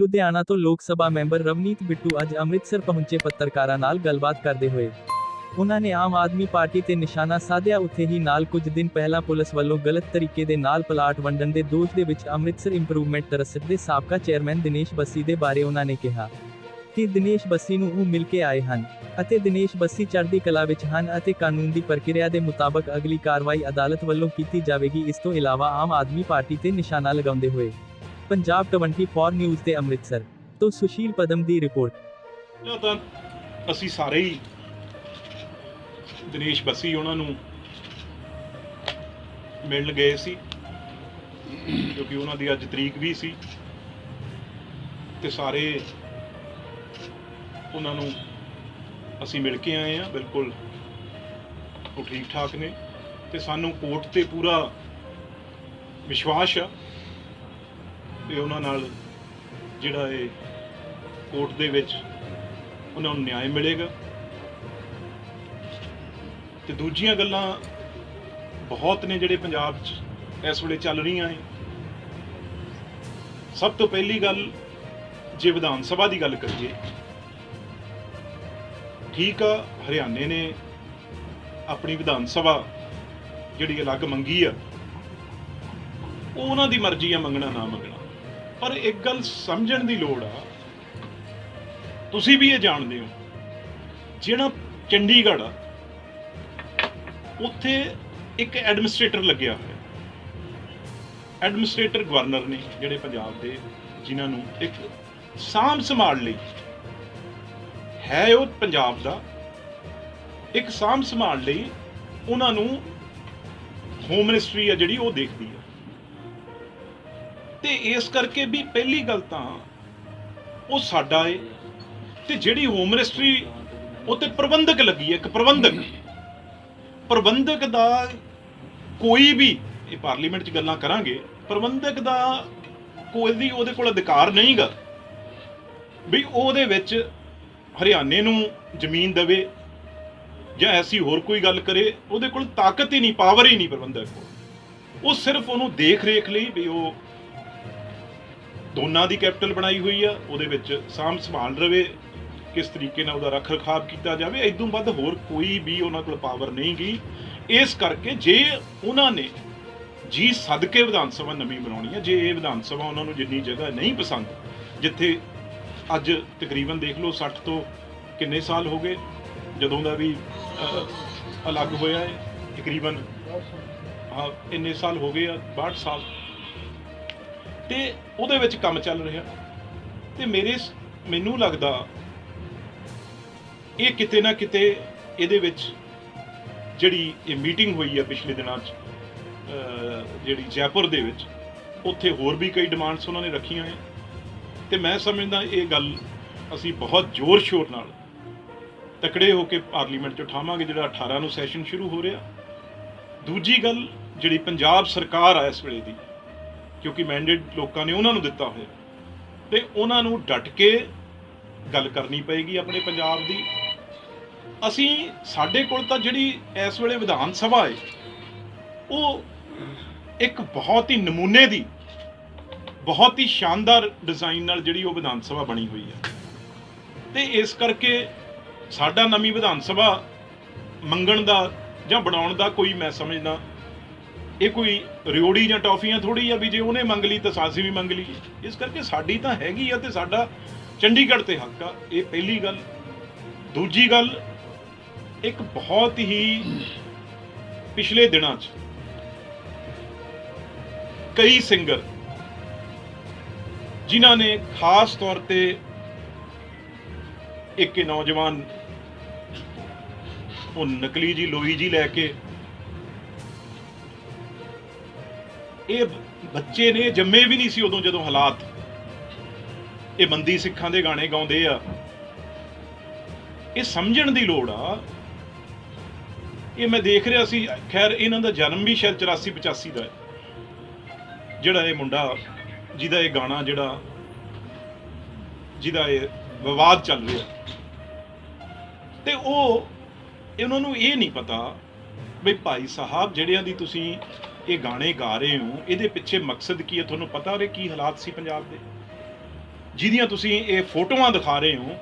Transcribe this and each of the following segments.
ਲੁਧਿਆਣਾ ਤੋਂ ਲੋਕ ਸਭਾ ਮੈਂਬਰ ਰਵਨੀਤ ਬਿੱਟੂ ਅੱਜ ਅੰਮ੍ਰਿਤਸਰ ਪਹੁੰਚੇ। ਪੱਤਰਕਾਰਾਂ ਨਾਲ ਗੱਲਬਾਤ ਕਰਦੇ ਹੋਏ ਉਹਨਾਂ ਨੇ ਆਮ ਆਦਮੀ ਪਾਰਟੀ ਤੇ ਨਿਸ਼ਾਨਾ ਸਾਧਿਆ। ਉੱਥੇ ਹੀ ਨਾਲ ਕੁਝ ਦਿਨ ਪਹਿਲਾਂ ਪੁਲਿਸ ਵੱਲੋਂ ਗਲਤ ਤਰੀਕੇ ਦੇ ਨਾਲ ਪਲਾਟ ਵੰਡਣ ਦੇ ਦੋਸ਼ ਦੇ ਵਿੱਚ ਅੰਮ੍ਰਿਤਸਰ ਇੰਪਰੂਵਮੈਂਟ ਟਰੱਸਟ ਦੇ ਸਾਬਕਾ ਚੇਅਰਮੈਨ ਦਿਨੇਸ਼ ਬੱਸੀ ਦੇ ਬਾਰੇ ਉਹਨਾਂ ਨੇ ਕਿਹਾ ਕਿ ਦਿਨੇਸ਼ ਬੱਸੀ ਨੂੰ ਉਹ ਮਿਲ ਕੇ ਆਏ ਹਨ ਅਤੇ ਦਿਨੇਸ਼ ਬੱਸੀ ਚੜ੍ਹਦੀ ਕਲਾ ਵਿੱਚ ਹਨ ਅਤੇ ਕਾਨੂੰਨ ਦੀ ਪ੍ਰਕਿਰਿਆ ਦੇ ਮੁਤਾਬਕ ਅਗਲੀ ਕਾਰਵਾਈ ਅਦਾਲਤ ਵੱਲੋਂ ਕੀਤੀ ਜਾਵੇਗੀ। ਇਸ ਤੋਂ ਇਲਾਵਾ ਆਮ ਆਦਮੀ ਪਾਰਟੀ ਤੇ ਨਿਸ਼ਾਨਾ ਲਗਾਉਂਦੇ ਹੋਏ ਪੰਜਾਬ 24 ਨਿਊਜ਼ ਤੇ ਅੰਮ੍ਰਿਤਸਰ ਤੋਂ ਸੁਸ਼ੀਲ ਪਦਮ ਦੀ ਰਿਪੋਰਟ। ਤਾਂ ਅਸੀਂ ਸਾਰੇ ਹੀ ਦਿਨੇਸ਼ ਬੱਸੀ ਉਹਨਾਂ ਨੂੰ ਮਿਲਣ ਗਏ ਸੀ ਕਿਉਂਕਿ ਉਹਨਾਂ ਦੀ ਅੱਜ ਤਰੀਕ ਵੀ ਸੀ ਤੇ ਸਾਰੇ ਉਹਨਾਂ ਨੂੰ ਅਸੀਂ ਮਿਲ ਕੇ ਆਏ ਹਾਂ। ਬਿਲਕੁਲ ਉਹ ਠੀਕ ਠਾਕ ਨੇ ਤੇ ਸਾਨੂੰ ਕੋਰਟ ਤੇ ਪੂਰਾ ਵਿਸ਼ਵਾਸ ਆ ਤੇ ਉਹਨਾਂ ਨਾਲ ਜਿਹੜਾ ਇਹ ਕੋਰਟ ਦੇ ਵਿੱਚ ਉਹਨਾਂ ਨੂੰ ਨਿਆਂ ਮਿਲੇਗਾ। ਤੇ ਦੂਜੀਆਂ ਗੱਲਾਂ ਬਹੁਤ ਨੇ ਜਿਹੜੇ ਪੰਜਾਬ 'ਚ ਇਸ ਵੇਲੇ ਚੱਲ ਰਹੀਆਂ ਹੈ। ਸਭ ਤੋਂ ਪਹਿਲੀ ਗੱਲ ਜੇ ਵਿਧਾਨ ਸਭਾ ਦੀ ਗੱਲ ਕਰੀਏ, ਠੀਕ ਆ, ਹਰਿਆਣੇ ਨੇ ਆਪਣੀ ਵਿਧਾਨ ਸਭਾ ਜਿਹੜੀ ਅਲੱਗ ਮੰਗੀ ਆ, ਉਹ ਉਹਨਾਂ ਦੀ ਮਰਜ਼ੀ ਆ ਮੰਗਣਾ ਨਾ ਮੰਗਣਾ। ਪਰ ਇੱਕ ਗੱਲ ਸਮਝਣ ਦੀ ਲੋੜ ਆ, ਤੁਸੀਂ ਵੀ ਇਹ ਜਾਣਦੇ ਹੋ, ਜਿਹੜਾ ਚੰਡੀਗੜ੍ਹ ਆ ਉੱਥੇ ਇੱਕ ਐਡਮਿਨਿਸਟ੍ਰੇਟਰ ਲੱਗਿਆ ਹੋਇਆ। ਐਡਮਿਨਿਸਟ੍ਰੇਟਰ ਗਵਰਨਰ ਨੇ ਜਿਹੜੇ ਪੰਜਾਬ ਦੇ, ਜਿਨ੍ਹਾਂ ਨੂੰ ਇੱਕ ਸਾਂਭ ਸੰਭਾਲ ਲਈ ਹੈ, ਉਹ ਪੰਜਾਬ ਦਾ ਇੱਕ ਸਾਂਭ ਸੰਭਾਲ ਲਈ ਉਹਨਾਂ ਨੂੰ ਹੋਮ ਮਿਨਿਸਟਰੀ ਆ ਜਿਹੜੀ ਉਹ ਦੇਖਦੀ ਹੈ। ਤੇ ਇਸ ਕਰਕੇ ਵੀ ਪਹਿਲੀ ਗੱਲ ਤਾਂ ਉਹ ਸਾਡਾ ਏ ਤੇ ਜਿਹੜੀ ਹੋਮ ਮਿਨਿਸਟਰੀ ਉਹ ਤੇ ਪ੍ਰਬੰਧਕ ਲੱਗੀ ਹੈ। ਇੱਕ ਪ੍ਰਬੰਧਕ ਦਾ ਕੋਈ ਵੀ, ਇਹ ਪਾਰਲੀਮੈਂਟ 'ਚ ਗੱਲਾਂ ਕਰਾਂਗੇ, ਪ੍ਰਬੰਧਕ ਦਾ ਕੋਈ ਉਹਦੇ ਕੋਲ ਅਧਿਕਾਰ ਨਹੀਂਗਾ ਵੀ ਉਹਦੇ ਵਿੱਚ ਹਰਿਆਣੇ ਨੂੰ ਜ਼ਮੀਨ ਦੇਵੇ ਜਾਂ ਐਸੀ ਹੋਰ ਕੋਈ ਗੱਲ ਕਰੇ। ਉਹਦੇ ਕੋਲ ਤਾਕਤ ਹੀ ਨਹੀਂ, ਪਾਵਰ ਹੀ ਨਹੀਂ ਪ੍ਰਬੰਧਕ ਕੋਲ। ਉਹ ਸਿਰਫ ਉਹਨੂੰ ਦੇਖ ਰੇਖ ਲਈ ਵੀ ਉਹ ਦੋਨਾਂ ਦੀ ਕੈਪੀਟਲ ਬਣਾਈ ਹੋਈ ਆ, ਉਹਦੇ ਵਿੱਚ ਸਾਂਭ ਸੰਭਾਲ ਰਵੇ, ਕਿਸ ਤਰੀਕੇ ਨਾਲ ਉਹਦਾ ਰੱਖ ਰਖਾਵ ਕੀਤਾ ਜਾਵੇ। ਇਦੋਂ ਵੱਧ ਹੋਰ ਕੋਈ ਵੀ ਉਹਨਾਂ ਕੋਲ ਪਾਵਰ ਨਹੀਂ ਗਈ। ਇਸ ਕਰਕੇ ਜੇ ਉਹਨਾਂ ਨੇ ਜੀ ਸਦਕੇ ਵਿਧਾਨ ਸਭਾ ਨਵੀਂ ਬਣਾਉਣੀ ਹੈ, ਜੇ ਇਹ ਵਿਧਾਨ ਸਭਾ ਉਹਨਾਂ ਨੂੰ ਜਿੰਨੀ ਜਗ੍ਹਾ ਨਹੀਂ ਪਸੰਦ, ਜਿੱਥੇ ਅੱਜ ਤਕਰੀਬਨ ਦੇਖ ਲਓ 60 ਤੋਂ ਕਿੰਨੇ ਸਾਲ ਹੋ ਗਏ ਜਦੋਂ ਦਾ ਵੀ ਅਲੱਗ ਹੋਇਆ ਹੈ, ਤਕਰੀਬਨ ਇੰਨੇ ਸਾਲ ਹੋ ਗਏ ਆ, 62 ਸਾਲ, ਤੇ ਉਹਦੇ ਵਿੱਚ ਕੰਮ ਚੱਲ ਰਿਹਾ। ਤੇ ਮੈਨੂੰ ਲੱਗਦਾ ਇਹ ਕਿਤੇ ਨਾ ਕਿਤੇ ਇਹਦੇ ਵਿੱਚ ਜਿਹੜੀ ਇਹ ਮੀਟਿੰਗ ਹੋਈ ਆ ਪਿਛਲੇ ਦਿਨਾਂ 'ਚ ਜਿਹੜੀ ਜੈਪੁਰ ਦੇ ਵਿੱਚ, ਉੱਥੇ ਹੋਰ ਵੀ ਕਈ ਡਿਮਾਂਡਸ ਉਹਨਾਂ ਨੇ ਰੱਖੀਆਂ ਹੈ। ਤੇ ਮੈਂ ਸਮਝਦਾ ਇਹ ਗੱਲ ਅਸੀਂ ਬਹੁਤ ਜ਼ੋਰ ਸ਼ੋਰ ਨਾਲ ਤਕੜੇ ਹੋ ਕੇ ਪਾਰਲੀਮੈਂਟ 'ਚ ਉਠਾਵਾਂਗੇ, ਜਿਹੜਾ 18 ਨੂੰ ਸੈਸ਼ਨ ਸ਼ੁਰੂ ਹੋ ਰਿਹਾ। ਦੂਜੀ ਗੱਲ, ਜਿਹੜੀ ਪੰਜਾਬ ਸਰਕਾਰ ਆ ਇਸ ਵੇਲੇ ਦੀ, ਕਿਉਂਕਿ ਮੈਂਡੇਟ ਲੋਕਾਂ ਨੇ ਉਹਨਾਂ ਨੂੰ ਦਿੱਤਾ ਹੋਇਆ, ਤੇ ਉਹਨਾਂ ਨੂੰ ਡਟ ਕੇ ਗੱਲ ਕਰਨੀ ਪਏਗੀ ਆਪਣੇ ਪੰਜਾਬ ਦੀ। ਸਾਡੇ ਕੋਲ ਤਾਂ ਜਿਹੜੀ ਇਸ ਵੇਲੇ ਵਿਧਾਨ ਸਭਾ ਹੈ, ਉਹ ਇੱਕ ਬਹੁਤ ਹੀ ਨਮੂਨੇ ਦੀ, ਬਹੁਤ ਹੀ ਸ਼ਾਨਦਾਰ ਡਿਜ਼ਾਈਨ ਨਾਲ ਜਿਹੜੀ ਉਹ ਵਿਧਾਨ ਸਭਾ ਬਣੀ ਹੋਈ ਹੈ। ਤੇ ਇਸ ਕਰਕੇ ਸਾਡਾ ਨਵੀਂ ਵਿਧਾਨ ਸਭਾ ਮੰਗਣ ਦਾ ਜਾਂ ਬਣਾਉਣ ਦਾ ਕੋਈ, ਮੈਂ ਸਮਝਦਾ ਇਹ ਕੋਈ ਰਿਓੜੀ ਜਾਂ ਟੌਫੀਆਂ ਥੋੜੀ ਆ ਵੀ ਜੇ ਉਹਨੇ ਮੰਗ ਲਈ ਤਾਂ ਅਸੀਂ ਵੀ ਮੰਗ ਲਈਏ। ਇਸ ਕਰਕੇ ਸਾਡੀ ਤਾਂ ਹੈਗੀ ਆ ਤੇ ਸਾਡਾ ਚੰਡੀਗੜ੍ਹ ਤੇ ਹੱਕ ਆ। ਇਹ ਪਹਿਲੀ ਗੱਲ। ਦੂਜੀ ਗੱਲ, ਇੱਕ ਬਹੁਤ ਹੀ ਪਿਛਲੇ ਦਿਨਾਂ 'ਚ ਕਈ ਸਿੰਗਰ ਜਿਨ੍ਹਾਂ ਨੇ ਖਾਸ ਤੌਰ ਤੇ ਇੱਕ ਨੌਜਵਾਨ ਉਹ ਨਕਲੀ ਜੀ ਲੋਈ ਜੀ ਲੈ ਕੇ, ਇਹ ਬੱਚੇ ਨੇ, ਜੰਮੇ ਵੀ ਨਹੀਂ ਸੀ ਉਦੋਂ ਜਦੋਂ ਹਾਲਾਤ, ਇਹ ਬੰਦੀ ਸਿੱਖਾਂ ਦੇ ਗਾਣੇ ਗਾਉਂਦੇ ਆ। ਇਹ ਸਮਝਣ ਦੀ ਲੋੜ ਆ। ਇਹ ਮੈਂ ਦੇਖ ਰਿਹਾ ਸੀ, ਖੈਰ ਇਹਨਾਂ ਦਾ ਜਨਮ ਵੀ ਸ਼ਾਇਦ 84-85 ਦਾ ਹੈ, ਜਿਹੜਾ ਇਹ ਮੁੰਡਾ ਜਿਹਦਾ ਇਹ ਗਾਣਾ, ਜਿਹਦਾ ਇਹ ਵਿਵਾਦ ਚੱਲ ਰਿਹਾ, ਤੇ ਉਹਨਾਂ ਨੂੰ ਇਹ ਨਹੀਂ ਪਤਾ ਵੀ ਭਾਈ ਸਾਹਿਬ ਜਿਹੜਿਆਂ ਦੀ ਤੁਸੀਂ ਇਹ ਗਾਣੇ ਗਾ ਰਹੇ ਹੋ, ਇਹਦੇ ਪਿੱਛੇ ਮਕਸਦ ਕੀ ਹੈ? ਤੁਹਾਨੂੰ ਪਤਾ ਉਹਦੇ ਕੀ ਹਾਲਾਤ ਸੀ ਪੰਜਾਬ ਦੇ? ਜਿਹਦੀਆਂ ਤੁਸੀਂ ਇਹ ਫੋਟੋਆਂ ਦਿਖਾ ਰਹੇ ਹੋ,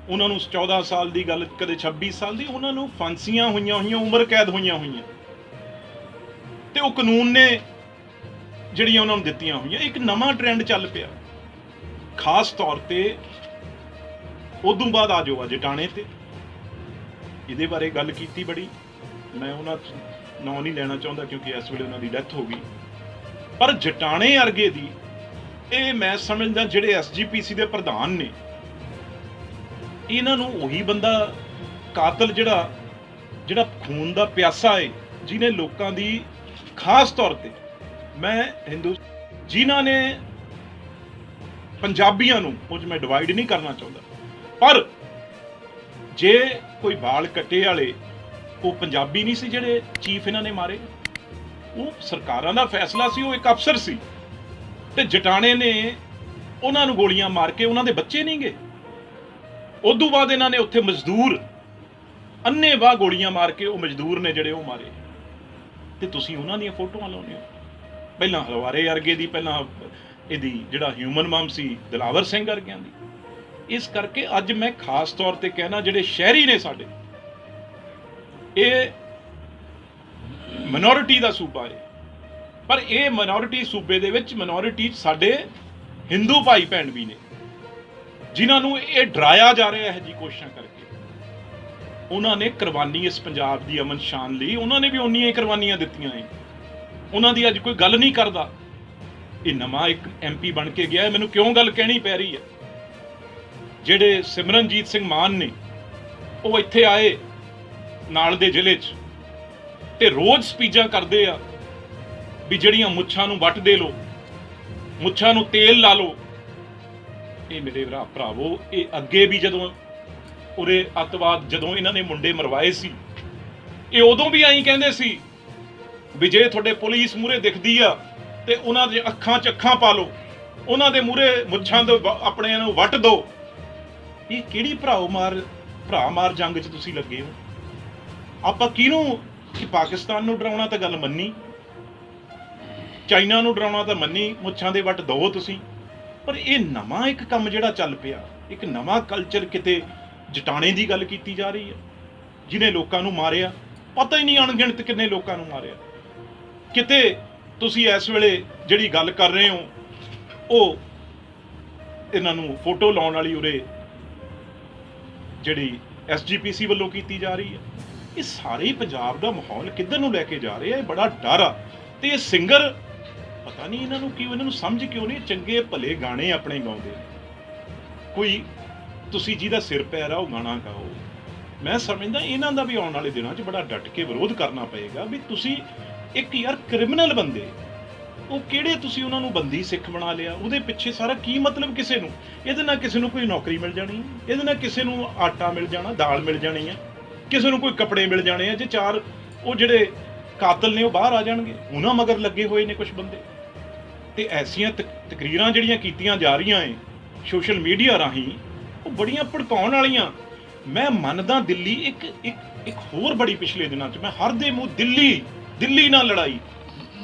ਉਹਨਾਂ ਨੂੰ 14 ਸਾਲ ਦੀ ਗੱਲ, ਕਦੇ 26 ਸਾਲ ਦੀ, ਉਹਨਾਂ ਨੂੰ ਫਾਂਸੀਆਂ ਹੋਈਆਂ, ਉਮਰ ਕੈਦ ਹੋਈਆਂ, ਤੇ ਉਹ ਕਾਨੂੰਨ ਨੇ ਜਿਹੜੀਆਂ ਉਹਨਾਂ ਨੂੰ ਦਿੱਤੀਆਂ ਹੋਈਆਂ। ਇੱਕ ਨਵਾਂ ਟ੍ਰੈਂਡ ਚੱਲ ਪਿਆ, ਖਾਸ ਤੌਰ ਤੇ ਉਦੋਂ ਬਾਅਦ ਆ ਜਾਓ ਜਟਾਣੇ ਤੇ, ਇਹਦੇ ਬਾਰੇ ਗੱਲ ਕੀਤੀ ਬੜੀ, ਮੈਂ ਉਹਨਾਂ ਨਾਂ ਨਹੀਂ ਲੈਣਾ ਚਾਹੁੰਦਾ ਕਿਉਂਕਿ ਇਸ ਵੇਲੇ ਉਹਨਾਂ ਦੀ ਡੈਥ ਹੋ ਗਈ, ਪਰ ਜਟਾਣੇ ਅਰਗੇ ਦੀ ਇਹ ਮੈਂ ਸਮਝਦਾ ਜਿਹੜੇ SGPC ਦੇ ਪ੍ਰਧਾਨ ਨੇ, ਇਹਨਾਂ ਨੂੰ ਉਹੀ ਬੰਦਾ ਕਾਤਲ ਜਿਹੜਾ ਖੂਨ ਦਾ ਪਿਆਸਾ ਹੈ, ਜਿਹਨੇ ਲੋਕਾਂ ਦੀ, ਖਾਸ ਤੌਰ ਤੇ ਮੈਂ ਜਿਨ੍ਹਾਂ ਨੇ ਪੰਜਾਬੀਆਂ ਨੂੰ, ਉਹ 'ਚ ਮੈਂ ਡਿਵਾਈਡ ਨਹੀਂ ਕਰਨਾ ਚਾਹੁੰਦਾ, ਪਰ ਜੇ ਕੋਈ ਵਾਲ ਕੱਟੇ ਵਾਲੇ ਉਹ ਪੰਜਾਬੀ ਨਹੀਂ ਸੀ ਜਿਹੜੇ ਚੀਫ ਇਹਨਾਂ ਨੇ ਮਾਰੇ, ਉਹ ਸਰਕਾਰਾਂ ਦਾ ਫੈਸਲਾ ਸੀ, ਉਹ ਇੱਕ ਅਫਸਰ ਸੀ, ਤੇ ਜਟਾਣੇ ਨੇ ਉਹਨਾਂ ਨੂੰ ਗੋਲੀਆਂ ਮਾਰ ਕੇ, ਉਹਨਾਂ ਦੇ ਬੱਚੇ ਨਹੀਂ ਗਏ। ਉਦੋਂ ਬਾਅਦ ਇਹਨਾਂ ਨੇ ਉੱਥੇ ਮਜ਼ਦੂਰ ਅੰਨ੍ਹੇਵਾਹ ਗੋਲੀਆਂ ਮਾਰ ਕੇ, ਉਹ ਮਜ਼ਦੂਰ ਨੇ ਜਿਹੜੇ ਉਹ ਮਾਰੇ, ਤੇ ਤੁਸੀਂ ਉਹਨਾਂ ਦੀਆਂ ਫੋਟੋਆਂ ਲਾਉਂਦੇ ਹੋ। ਪਹਿਲਾਂ ਹਲਵਾਰੇ ਵਰਗੇ ਦੀ, ਪਹਿਲਾਂ ਇਹਦੀ ਜਿਹੜਾ ਹਿਊਮਨ ਮਮ ਸੀ ਦਿਲਾਵਰ ਸਿੰਘ ਵਰਗਿਆਂ ਦੀ। ਇਸ ਕਰਕੇ ਅੱਜ ਮੈਂ ਖਾਸ ਤੌਰ ਤੇ ਕਹਿਣਾ, ਜਿਹੜੇ ਸ਼ਹਿਰੀ ਨੇ ਸਾਡੇ, ਇਹ ਮਿਨੋਰਿਟੀ ਦਾ ਸੂਬਾ ਹੈ, ਪਰ ਇਹ ਮਿਨੋਰਿਟੀ ਸੂਬੇ ਦੇ ਵਿੱਚ ਮਿਨੋਰਿਟੀ ਸਾਡੇ ਹਿੰਦੂ ਭਾਈ ਭੈਣ ਵੀ ਨੇ, ਜਿਨ੍ਹਾਂ ਨੂੰ ਇਹ ਡਰਾਇਆ ਜਾ ਰਿਹਾ ਹੈ ਜੀ ਕੋਸ਼ਿਸ਼ਾਂ ਕਰਕੇ। ਉਹਨਾਂ ਨੇ ਕੁਰਬਾਨੀ ਇਸ ਪੰਜਾਬ ਦੀ ਅਮਨ ਸ਼ਾਨ ਲਈ, ਉਹਨਾਂ ਨੇ ਵੀ ਉਨੀਆਂ ਹੀ ਕੁਰਬਾਨੀਆਂ ਦਿੱਤੀਆਂ ਹੈ, ਉਹਨਾਂ ਦੀ ਅੱਜ ਕੋਈ ਗੱਲ ਨਹੀਂ ਕਰਦਾ। ਇਹ ਨਵਾਂ ਇੱਕ MP ਬਣ ਕੇ ਗਿਆ, ਮੈਨੂੰ ਕਿਉਂ ਗੱਲ ਕਹਿਣੀ ਪੈ ਰਹੀ ਹੈ? ਜਿਹੜੇ ਸਿਮਰਨਜੀਤ ਸਿੰਘ ਮਾਨ ਨੇ, ਉਹ ਇੱਥੇ ਆਏ ਨਾਲ ਦੇ ਜ਼ਿਲ੍ਹੇ 'ਚ, ਤੇ ਰੋਜ਼ ਸਪੀਚਾਂ ਕਰਦੇ ਆ ਵੀ ਜਿਹੜੀਆਂ ਮੁੱਛਾਂ ਨੂੰ ਵੱਟ ਦੇ ਲੋ, ਮੁੱਛਾਂ ਨੂੰ ਤੇਲ ਲਾ ਲੋ। ਇਹ ਮੇਰੇ ਭਰਾਵੋ, ਇਹ ਅੱਗੇ ਵੀ ਜਦੋਂ ਉਰੇ ਅੱਤਵਾਦ, ਜਦੋਂ ਇਹਨਾਂ ਨੇ ਮੁੰਡੇ ਮਰਵਾਏ ਸੀ, ਇਹ ਉਦੋਂ ਵੀ ਆਈ ਕਹਿੰਦੇ ਸੀ ਵੀ ਜੇ ਤੁਹਾਡੇ ਪੁਲਿਸ ਮੂਹਰੇ ਦਿਖਦੀ ਆ ਤੇ ਉਹਨਾਂ ਦੇ ਅੱਖਾਂ 'ਚ ਅੱਖਾਂ ਪਾ ਲਓ, ਉਹਨਾਂ ਦੇ ਮੂਹਰੇ ਮੁੱਛਾਂ ਦੇ ਆਪਣੇ ਨੂੰ ਵੱਟ ਦਿਓ। ਇਹ ਕਿਹੜੀ ਭਰਾ ਮਾਰ ਜੰਗ 'ਚ ਤੁਸੀਂ ਲੱਗੇ ਹੋ? ਆਪਾਂ ਕਿਹਨੂੰ, ਕਿ ਪਾਕਿਸਤਾਨ ਨੂੰ ਡਰਾਉਣਾ ਤਾਂ ਗੱਲ ਮੰਨੀ, ਚਾਈਨਾ ਨੂੰ ਡਰਾਉਣਾ ਤਾਂ ਮੰਨੀ, ਮੁੱਛਾਂ ਦੇ ਵੱਟ ਦਿਓ ਤੁਸੀਂ, ਪਰ ਇਹ ਨਵਾਂ ਇੱਕ ਕੰਮ ਜਿਹੜਾ ਚੱਲ ਪਿਆ, ਇੱਕ ਨਵਾਂ ਕਲਚਰ, ਕਿਤੇ ਜਟਾਣੇ ਦੀ ਗੱਲ ਕੀਤੀ ਜਾ ਰਹੀ ਹੈ, ਜਿਹਨੇ ਲੋਕਾਂ ਨੂੰ ਮਾਰਿਆ, ਪਤਾ ਹੀ ਨਹੀਂ ਅਣਗਿਣਤ ਕਿੰਨੇ ਲੋਕਾਂ ਨੂੰ ਮਾਰਿਆ। ਕਿਤੇ ਤੁਸੀਂ ਇਸ ਵੇਲੇ ਜਿਹੜੀ ਗੱਲ ਕਰ ਰਹੇ ਹੋ, ਉਹ ਇਹਨਾਂ ਨੂੰ ਫੋਟੋ ਲਾਉਣ ਵਾਲੀ ਉਰੇ ਜਿਹੜੀ SGPC ਵੱਲੋਂ ਕੀਤੀ ਜਾ ਰਹੀ ਹੈ। ਇਹ ਸਾਰੇ ਪੰਜਾਬ ਦਾ ਮਾਹੌਲ ਕਿੱਧਰ ਨੂੰ ਲੈ ਕੇ ਜਾ ਰਹੇ ਆ, ਇਹ ਬੜਾ ਡਰ ਆ। ਤੇ ਇਹ ਸਿੰਗਰ ਪਤਾ ਨਹੀਂ ਇਹਨਾਂ ਨੂੰ ਕਿਉਂ, ਇਹਨਾਂ ਨੂੰ ਸਮਝ ਕਿਉਂ ਨਹੀਂ, ਚੰਗੇ ਭਲੇ ਗਾਣੇ ਆਪਣੇ ਗਾਉਂਦੇ, ਕੋਈ ਤੁਸੀਂ ਜਿਹਦਾ ਸਿਰ ਪੈਰ ਆ ਉਹ ਗਾਣਾ ਗਾਓ। ਮੈਂ ਸਮਝਦਾ ਇਹਨਾਂ ਦਾ ਵੀ ਆਉਣ ਵਾਲੇ ਦਿਨਾਂ 'ਚ ਬੜਾ ਡਟ ਕੇ ਵਿਰੋਧ ਕਰਨਾ ਪਏਗਾ ਵੀ ਤੁਸੀਂ ਇੱਕ ਯਾਰ ਕ੍ਰਿਮੀਨਲ ਬੰਦੇ, ਉਹ ਕਿਹੜੇ ਤੁਸੀਂ ਉਹਨਾਂ ਨੂੰ ਬੰਦੀ ਸਿੱਖ ਬਣਾ ਲਿਆ, ਉਹਦੇ ਪਿੱਛੇ ਸਾਰਾ ਕੀ ਮਤਲਬ? ਕਿਸੇ ਨੂੰ ਇਹਦੇ ਨਾਲ ਕਿਸੇ ਨੂੰ ਕੋਈ ਨੌਕਰੀ ਮਿਲ ਜਾਣੀ, ਇਹਦੇ ਨਾਲ ਕਿਸੇ ਨੂੰ ਆਟਾ ਮਿਲ ਜਾਣਾ, ਦਾਲ ਮਿਲ ਜਾਣੀ ਆ, ਕਿਸੇ ਨੂੰ ਕੋਈ ਕੱਪੜੇ ਮਿਲ ਜਾਣੇ ਆ, ਜੇ ਚਾਰ ਉਹ ਜਿਹੜੇ ਕਾਤਲ ਨੇ ਉਹ ਬਾਹਰ ਆ ਜਾਣਗੇ, ਉਹਨਾਂ ਮਗਰ ਲੱਗੇ ਹੋਏ ਨੇ ਕੁਝ ਬੰਦੇ। ਤੇ ਐਸੀਆਂ ਤਕਰੀਰਾਂ ਜਿਹੜੀਆਂ ਕੀਤੀਆਂ ਜਾ ਰਹੀਆਂ ਏ ਸੋਸ਼ਲ ਮੀਡੀਆ ਰਾਹੀਂ, ਉਹ ਬੜੀਆਂ ਭੜਕਾਉਣ ਵਾਲੀਆਂ। ਮੈਂ ਮੰਨਦਾ ਦਿੱਲੀ ਇੱਕ ਹੋਰ ਬੜੀ ਪਿਛਲੇ ਦਿਨਾਂ 'ਚ ਮੈਂ ਹਰ ਦੇ ਮੂੰਹ ਦਿੱਲੀ ਨਾਲ ਲੜਾਈ,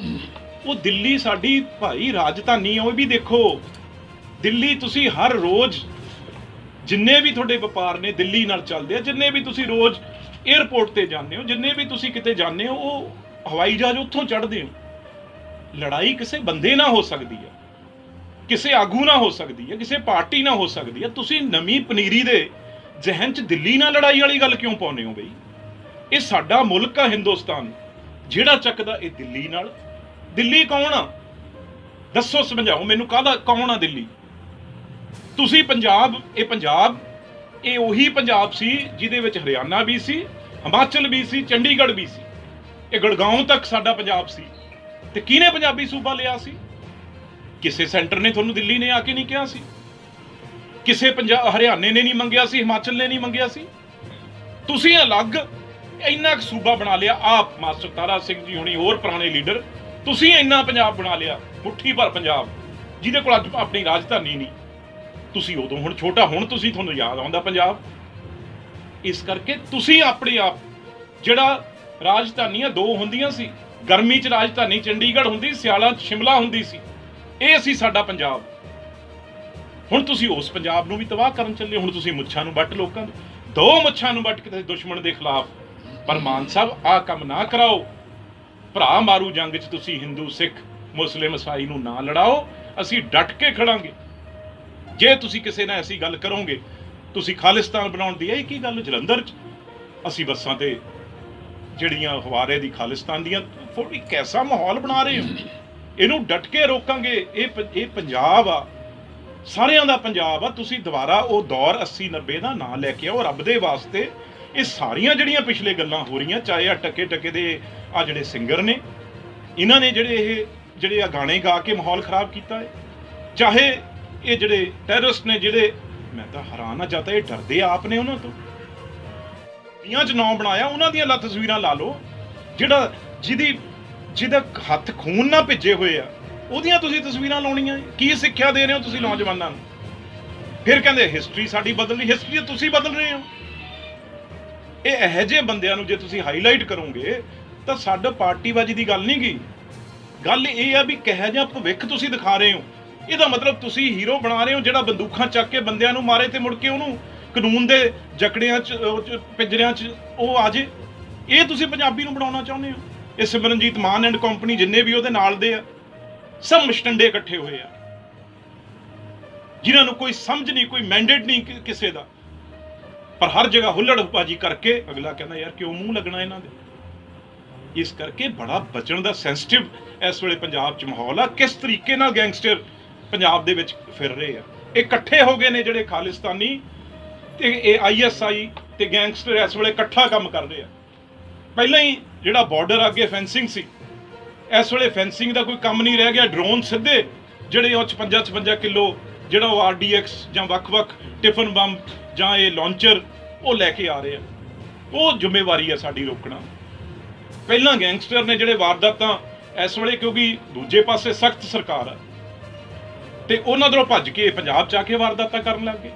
ਉਹ ਦਿੱਲੀ ਸਾਡੀ ਭਾਈ ਰਾਜਧਾਨੀ ਆ, ਉਹ ਵੀ ਦੇਖੋ ਦਿੱਲੀ ਤੁਸੀਂ ਹਰ ਰੋਜ਼ ਜਿੰਨੇ ਵੀ ਤੁਹਾਡੇ ਵਪਾਰ ਨੇ ਦਿੱਲੀ ਨਾਲ ਚੱਲਦੇ ਆ, ਜਿੰਨੇ ਵੀ ਤੁਸੀਂ ਰੋਜ਼ 에ਅਰਪੋਰਟ ਤੇ ਜਾਂਦੇ ਹੋ, ਜਿੰਨੇ ਵੀ ਤੁਸੀਂ ਕਿਤੇ ਜਾਂਦੇ ਹੋ, ਉਹ ਹਵਾਈ ਜਹਾਜ਼ ਉੱਥੋਂ ਚੜ੍ਹਦੇ ਹੋ। ਲੜਾਈ ਕਿਸੇ ਬੰਦੇ ਨਾਲ ਹੋ ਸਕਦੀ ਹੈ, ਕਿਸੇ ਆਗੂ ਨਾਲ ਹੋ ਸਕਦੀ ਹੈ, ਕਿਸੇ ਪਾਰਟੀ ਨਾਲ ਹੋ ਸਕਦੀ ਹੈ। ਤੁਸੀਂ ਨਵੀਂ ਪਨੀਰੀ ਦੇ ਜ਼ਿਹਨ 'ਚ ਦਿੱਲੀ ਨਾਲ ਲੜਾਈ ਵਾਲੀ ਗੱਲ ਕਿਉਂ ਪਾਉਂਦੇ ਹੋ ਬਈ? ਇਹ ਸਾਡਾ ਮੁਲਕ ਆ ਹਿੰਦੁਸਤਾਨ, ਜਿਹੜਾ ਚੱਕਦਾ ਇਹ ਦਿੱਲੀ ਨਾਲ। ਦਿੱਲੀ ਕੌਣ ਆ ਦੱਸੋ, ਸਮਝਾਓ ਮੈਨੂੰ, ਕਾਹਦਾ ਕੌਣ ਆ ਦਿੱਲੀ? ਤੁਸੀਂ ਪੰਜਾਬ, ਇਹ ਉਹੀ ਪੰਜਾਬ ਸੀ ਜਿਹਦੇ ਵਿੱਚ ਹਰਿਆਣਾ ਵੀ ਸੀ, ਹਿਮਾਚਲ ਵੀ ਸੀ, ਚੰਡੀਗੜ੍ਹ ਵੀ ਸੀ, ਇਹ ਗੁੜਗਾਉਂ ਤੱਕ ਸਾਡਾ ਪੰਜਾਬ ਸੀ। ਤੇ ਕਿਹਨੇ ਪੰਜਾਬੀ ਸੂਬਾ ਲਿਆ ਸੀ? ਕਿਸੇ ਸੈਂਟਰ ਨੇ ਤੁਹਾਨੂੰ ਦਿੱਲੀ ਨੇ ਆ ਕੇ ਨਹੀਂ ਕਿਹਾ ਸੀ, ਕਿਸੇ ਹਰਿਆਣੇ ਨੇ ਨਹੀਂ ਮੰਗਿਆ ਸੀ, ਹਿਮਾਚਲ ਨੇ ਨਹੀਂ ਮੰਗਿਆ ਸੀ। ਤੁਸੀਂ ਅਲੱਗ ਇੰਨਾ ਸੂਬਾ ਬਣਾ ਲਿਆ, ਆਪ ਮਾਸਟਰ ਤਾਰਾ ਸਿੰਘ ਜੀ ਹੋਣੀ, ਹੋਰ ਪੁਰਾਣੇ ਲੀਡਰ, ਤੁਸੀਂ ਇੰਨਾ ਪੰਜਾਬ ਬਣਾ ਲਿਆ, ਮੁੱਠੀ ਭਰ ਪੰਜਾਬ, ਜਿਹਦੇ ਕੋਲ ਅੱਜ ਆਪਣੀ ਰਾਜਧਾਨੀ ਨਹੀਂ। ਤੁਸੀਂ ਉਦੋਂ ਹੁਣ ਛੋਟਾ, ਹੁਣ ਤੁਸੀਂ ਤੁਹਾਨੂੰ ਯਾਦ ਆਉਂਦਾ ਪੰਜਾਬ। ਇਸ ਕਰਕੇ ਤੁਸੀਂ ਆਪਣੇ ਆਪ, ਜਿਹੜਾ ਰਾਜਧਾਨੀਆਂ ਦੋ ਹੁੰਦੀਆਂ ਸੀ, ਗਰਮੀ 'ਚ ਰਾਜਧਾਨੀ ਚੰਡੀਗੜ੍ਹ ਹੁੰਦੀ, ਸਿਆਲਾਂ 'ਚ ਸ਼ਿਮਲਾ ਹੁੰਦੀ ਸੀ, ਇਹ ਅਸੀਂ ਸਾਡਾ ਪੰਜਾਬ। ਹੁਣ ਤੁਸੀਂ ਉਸ ਪੰਜਾਬ ਨੂੰ ਵੀ ਤਬਾਹ ਕਰਨ ਚੱਲੇ। ਹੁਣ ਤੁਸੀਂ ਮੁੱਛਾਂ ਨੂੰ ਵੱਟ ਲੋਕਾਂ ਦੇ, ਦੋ ਮੁੱਛਾਂ ਨੂੰ ਵੱਟ ਕੇ ਦੁਸ਼ਮਣ ਦੇ ਖਿਲਾਫ। ਪਰ ਮਾਨ ਸਾਹਿਬ ਆਹ ਕੰਮ ਨਾ ਕਰਾਓ। ਭਰਾ ਮਾਰੂ ਜੰਗ 'ਚ ਤੁਸੀਂ ਹਿੰਦੂ ਸਿੱਖ ਮੁਸਲਿਮ ਈਸਾਈ ਨੂੰ ਨਾ ਲੜਾਓ। ਅਸੀਂ ਡਟ ਕੇ ਖੜਾਂਗੇ। ਜੇ ਤੁਸੀਂ ਕਿਸੇ ਨਾਲ ਐਸੀ ਗੱਲ ਕਰੋਗੇ, ਤੁਸੀਂ ਖਾਲਿਸਤਾਨ ਬਣਾਉਣ ਦੀ, ਇਹ ਕੀ ਗੱਲ ਜਲੰਧਰ 'ਚ ਅਸੀਂ ਬੱਸਾਂ ਤੇ ਜਿਹੜੀਆਂ ਹਵਾਰੇ ਦੀ ਖਾਲਿਸਤਾਨ ਦੀਆਂ, ਥੋੜੀ ਕੈਸਾ ਮਾਹੌਲ ਬਣਾ ਰਹੇ ਹੋ। ਇਹਨੂੰ ਡਟ ਕੇ ਰੋਕਾਂਗੇ। ਇਹ ਪੰਜਾਬ ਆ, ਸਾਰਿਆਂ ਦਾ ਪੰਜਾਬ ਆ। ਤੁਸੀਂ ਦੁਬਾਰਾ ਉਹ ਦੌਰ 80 90 ਦਾ ਨਾਂ ਲੈ ਕੇ ਆਓ ਰੱਬ ਦੇ ਵਾਸਤੇ। ਇਹ ਸਾਰੀਆਂ ਜਿਹੜੀਆਂ ਪਿਛਲੇ ਗੱਲਾਂ ਹੋ ਰਹੀਆਂ, ਚਾਹੇ ਆ ਟਕੇ ਟਕੇ ਦੇ ਆ ਜਿਹੜੇ ਸਿੰਗਰ ਨੇ, ਇਹਨਾਂ ਨੇ ਜਿਹੜੇ ਆ ਗਾਣੇ ਗਾ ਕੇ ਮਾਹੌਲ ਖਰਾਬ ਕੀਤਾ ਹੈ, ਚਾਹੇ ਇਹ ਜਿਹੜੇ ਟੈਰਰਿਸਟ ਨੇ, ਜਿਹੜੇ ਮੈਂ ਤਾਂ ਹੈਰਾਨ ਆ, ਜਾਂ ਤਾਂ ਇਹ ਡਰਦੇ ਆਪ ਨੇ ਉਹਨਾਂ ਤੋਂ। ਦੀਆਂ 'ਚ ਨਾਂ ਬਣਾਇਆ, ਉਹਨਾਂ ਦੀਆਂ ਤਸਵੀਰਾਂ ਲਾ ਲਓ। ਜਿਹਦਾ ਹੱਥ ਖੂਨ ਨਾ ਭਿੱਜੇ ਹੋਏ ਆ, ਉਹਦੀਆਂ ਤੁਸੀਂ ਤਸਵੀਰਾਂ ਲਾਉਣੀਆਂ। ਕੀ ਸਿੱਖਿਆ ਦੇ ਰਹੇ ਹੋ ਤੁਸੀਂ ਨੌਜਵਾਨਾਂ ਨੂੰ? ਫਿਰ ਕਹਿੰਦੇ ਹਿਸਟਰੀ ਸਾਡੀ ਬਦਲਣੀ। ਹਿਸਟਰੀ ਤੁਸੀਂ ਬਦਲ ਰਹੇ ਹੋ। ਇਹ ਇਹੋ ਜਿਹੇ ਬੰਦਿਆਂ ਨੂੰ ਜੇ ਤੁਸੀਂ ਹਾਈਲਾਈਟ ਕਰੋਗੇ ਤਾਂ ਸਾਡਾ ਪਾਰਟੀਬਾਜ਼ੀ ਦੀ ਗੱਲ ਨਹੀਂ ਗੀ। ਗੱਲ ਇਹ ਆ ਵੀ ਕਿਹੋ ਜਿਹਾ ਭਵਿੱਖ ਤੁਸੀਂ ਦਿਖਾ ਰਹੇ ਹੋ। ਇਹਦਾ ਮਤਲਬ ਤੁਸੀਂ ਹੀਰੋ ਬਣਾ ਰਹੇ ਹੋ ਜਿਹੜਾ ਬੰਦੂਕਾਂ ਚੱਕ ਕੇ ਬੰਦਿਆਂ ਨੂੰ ਮਾਰੇ ਤੇ ਮੁੜ ਕੇ ਉਹਨੂੰ ਕਾਨੂੰਨ ਦੇ ਜਕੜਿਆਂ 'ਚ ਪਿੰਜਰਿਆਂ 'ਚ ਉਹ ਆ ਜੇ। ਇਹ ਤੁਸੀਂ ਪੰਜਾਬੀ ਨੂੰ ਬਣਾਉਣਾ ਚਾਹੁੰਦੇ ਹੋ। ਇਹ ਸਿਮਰਨਜੀਤ ਮਾਨ ਐਂਡ ਕੰਪਨੀ, ਜਿੰਨੇ ਵੀ ਉਹਦੇ ਨਾਲ ਦੇ ਆ, ਸਭ ਮਸਟੰਡੇ ਇਕੱਠੇ ਹੋਏ ਆ, ਜਿਨ੍ਹਾਂ ਨੂੰ ਕੋਈ ਸਮਝ ਨਹੀਂ, ਕੋਈ ਮੈਂਡੇਟ ਨਹੀਂ ਕਿਸੇ ਦਾ। ਪਰ ਹਰ ਜਗ੍ਹਾ ਹੁੱਲੜਬਾਜੀ ਕਰਕੇ ਅਗਲਾ ਕਹਿੰਦਾ ਯਾਰ ਕਿਉਂ ਮੂੰਹ ਲੱਗਣਾ ਇਹਨਾਂ ਦੇ। ਇਸ ਕਰਕੇ ਬੜਾ ਬਚਣ ਦਾ ਸੈਂਸਿਟਿਵ ਇਸ ਵੇਲੇ ਪੰਜਾਬ 'ਚ ਮਾਹੌਲ ਆ। ਕਿਸ ਤਰੀਕੇ ਨਾਲ ਗੈਂਗਸਟਰ ਪੰਜਾਬ ਦੇ ਵਿੱਚ ਫਿਰ ਰਹੇ ਆ। ਇਹ ਇਕੱਠੇ ਹੋ ਗਏ ਨੇ ਜਿਹੜੇ ਖਾਲਿਸਤਾਨੀ ਤੇ ਇਹ ISI ਤੇ ਗੈਂਗਸਟਰ ਇਸ ਵੇਲੇ ਇਕੱਠਾ ਕੰਮ ਕਰ ਰਹੇ ਆ। ਪਹਿਲਾਂ ਹੀ ਜਿਹੜਾ ਬਾਰਡਰ ਅੱਗੇ ਫੈਂਸਿੰਗ ਸੀ, ਇਸ ਵੇਲੇ ਫੈਂਸਿੰਗ ਦਾ ਕੋਈ ਕੰਮ ਨਹੀਂ ਰਹਿ ਗਿਆ। ਡਰੋਨ ਸਿੱਧੇ ਜਿਹੜੇ ਉਹ 56 ਕਿਲੋ ਜਿਹੜਾ ਉਹ RDX ਜਾਂ ਵੱਖ-ਵੱਖ ਟਿਫਨ ਬੰਬ ਜਾਂ ਇਹ ਲਾਂਚਰ ਉਹ ਲੈ ਕੇ ਆ ਰਹੇ ਆ। ਉਹ ਜ਼ਿੰਮੇਵਾਰੀ ਆ ਸਾਡੀ ਰੋਕਣਾ। ਪਹਿਲਾਂ ਗੈਂਗਸਟਰ ਨੇ ਜਿਹੜੇ ਵਾਰਦਾਤਾਂ ਇਸ ਵੇਲੇ, ਕਿਉਂਕਿ ਦੂਜੇ ਪਾਸੇ ਸਖਤ ਸਰਕਾਰ ਆ ਤੇ ਉਹਨਾਂ ਤੋਂ ਭੱਜ ਕੇ ਪੰਜਾਬ 'ਚ ਆ ਕੇ ਵਾਰਦਾਤਾਂ ਕਰਨ ਲੱਗ ਗਏ।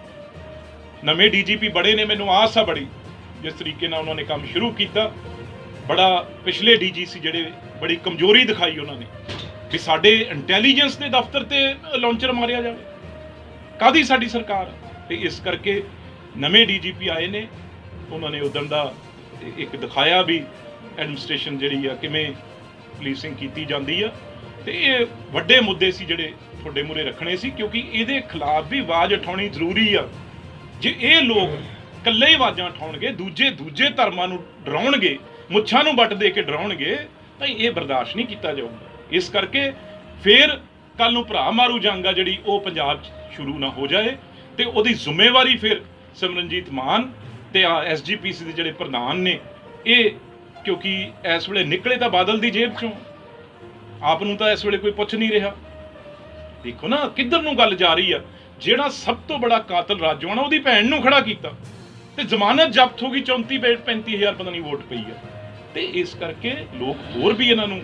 ਨਵੇਂ DGP ਬੜੇ ਨੇ, ਮੈਨੂੰ ਆਸ ਆ ਬੜੀ ਜਿਸ ਤਰੀਕੇ ਨਾਲ ਉਹਨਾਂ ਨੇ ਕੰਮ ਸ਼ੁਰੂ ਕੀਤਾ। ਬੜਾ ਪਿਛਲੇ DG ਸੀ ਜਿਹੜੇ ਬੜੀ ਕਮਜ਼ੋਰੀ ਦਿਖਾਈ ਉਹਨਾਂ ਨੇ ਵੀ ਸਾਡੇ ਇੰਟੈਲੀਜੈਂਸ ਦੇ ਦਫ਼ਤਰ ਤੇ ਲਾਂਚਰ ਮਾਰਿਆ ਜਾਵੇ। ਕਾਹਦੀ ਸਾਡੀ ਸਰਕਾਰ। ਤੇ ਇਸ ਕਰਕੇ ਨਵੇਂ DGP ਆਏ ਨੇ, ਉਹਨਾਂ ਨੇ ਉਦੋਂ ਦਾ ਇੱਕ ਦਿਖਾਇਆ ਵੀ ਐਡਮਿਨਿਸਟ੍ਰੇਸ਼ਨ ਜਿਹੜੀ ਆ ਕਿਵੇਂ ਪੁਲਿਸਿੰਗ ਕੀਤੀ ਜਾਂਦੀ ਆ। ਤੇ ਇਹ ਵੱਡੇ ਮੁੱਦੇ ਸੀ ਜਿਹੜੇ ਤੁਹਾਡੇ ਮੂਹਰੇ ਰੱਖਣੇ ਸੀ, ਕਿਉਂਕਿ ਇਹਦੇ ਖਿਲਾਫ ਵੀ ਆਵਾਜ਼ ਉਠਾਉਣੀ ਜ਼ਰੂਰੀ ਆ। ਜੇ ਇਹ ਲੋਕ ਇਕੱਲੇ ਹੀ ਆਵਾਜ਼ਾਂ ਉਠਾਉਣਗੇ, ਦੂਜੇ ਧਰਮਾਂ ਨੂੰ ਡਰਾਉਣਗੇ, ਮੁੱਛਾਂ ਨੂੰ ਵੱਟ ਦੇ ਕੇ ਡਰਾਉਣਗੇ, ਤਾਂ ਇਹ ਬਰਦਾਸ਼ਤ ਨਹੀਂ ਕੀਤਾ ਜਾਊਗਾ। ਇਸ ਕਰਕੇ ਫਿਰ ਕੱਲ ਨੂੰ ਭਰਾ ਮਾਰੂ ਜੰਗ ਆ ਜਿਹੜੀ ਉਹ ਪੰਜਾਬ 'ਚ ਸ਼ੁਰੂ ਨਾ ਹੋ ਜਾਏ। ਤੇ ਉਹਦੀ ਜ਼ਿੰਮੇਵਾਰੀ ਫਿਰ ਸਿਮਰਨਜੀਤ ਮਾਨ ਤੇ SGPC ਦੇ ਜਿਹੜੇ ਪ੍ਰਧਾਨ ਨੇ, ਇਹ ਕਿਉਂਕਿ ਇਸ ਵੇਲੇ ਨਿਕਲੇ ਤਾਂ ਬਾਦਲ ਦੀ ਜੇਬ 'ਚੋਂ, ਆਪ ਨੂੰ ਤਾਂ ਇਸ ਵੇਲੇ ਕੋਈ ਪੁੱਛ ਨਹੀਂ ਰਿਹਾ। ਦੇਖੋ ਨਾ ਕਿੱਧਰ ਨੂੰ ਗੱਲ ਜਾ ਰਹੀ ਆ। ਜਿਹੜਾ ਸਭ ਤੋਂ ਬੜਾ ਕਾਤਲ ਰਾਜੋਆਣਾ, ਉਹਦੀ ਭੈਣ ਨੂੰ ਖੜਾ ਕੀਤਾ ਤੇ ਜ਼ਮਾਨਤ ਜ਼ਬਤ ਹੋ ਗਈ। 34-35 ਪਤਾ ਨਹੀਂ ਵੋਟ ਪਈ ਆ। ਤੇ ਇਸ ਕਰਕੇ ਲੋਕ ਹੋਰ ਵੀ ਇਹਨਾਂ ਨੂੰ